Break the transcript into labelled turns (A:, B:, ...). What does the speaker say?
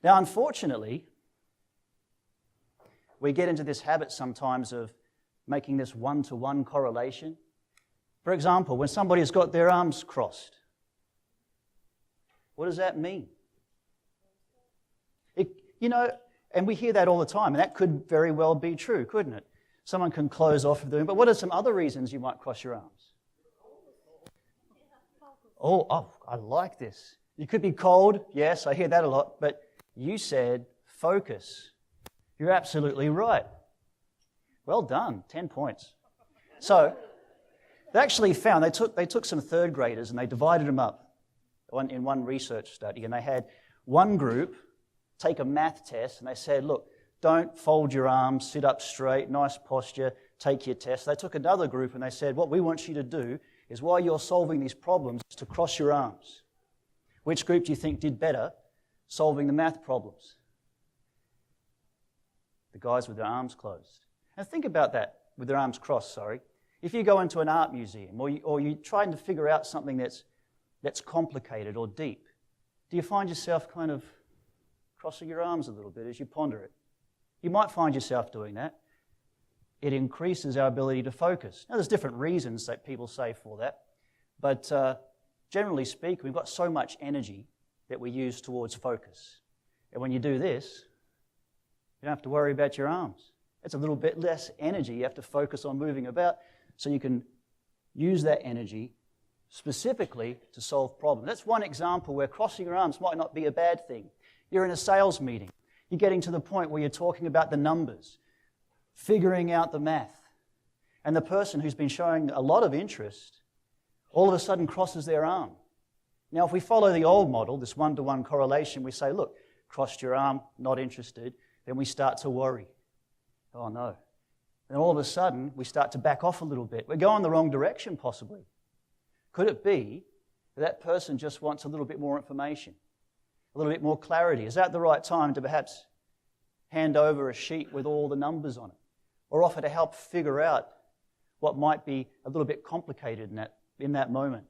A: Now, unfortunately, we get into this habit sometimes of making this one-to-one correlation. For example, when somebody has got their arms crossed, what does that mean? And we hear that all the time, and that could very well be true, couldn't it? Someone can close off of them, but what are some other reasons you might cross your arms? Oh, I like this. You could be cold, yes, I hear that a lot, but you said focus. You're absolutely right. Well done, 10 points. So, they actually found, they took some third graders and they divided them up in one research study, and they had one group take a math test, and they said, look, don't fold your arms, sit up straight, nice posture, take your test. They took another group and they said, what we want you to do is while you're solving these problems, to cross your arms. Which group do you think did better solving the math problems? The guys with their arms closed. And think about that, with their arms crossed, sorry. If you go into an art museum or you're trying to figure out something that's complicated or deep, do you find yourself kind of crossing your arms a little bit as you ponder it? You might find yourself doing that. It increases our ability to focus. Now, there's different reasons that people say for that, but generally speaking, we've got so much energy that we use towards focus. And when you do this, you don't have to worry about your arms. It's a little bit less energy you have to focus on moving about, so you can use that energy specifically to solve problems. That's one example where crossing your arms might not be a bad thing. You're in a sales meeting. You're getting to the point where you're talking about the numbers, figuring out the math. And the person who's been showing a lot of interest all of a sudden crosses their arm. Now, if we follow the old model, this one-to-one correlation, we say, look, crossed your arm, not interested, then we start to worry. Oh, no. And all of a sudden, we start to back off a little bit. We're going the wrong direction, possibly. Could it be that person just wants a little bit more information, a little bit more clarity? Is that the right time to perhaps hand over a sheet with all the numbers on it, or offer to help figure out what might be a little bit complicated in that moment?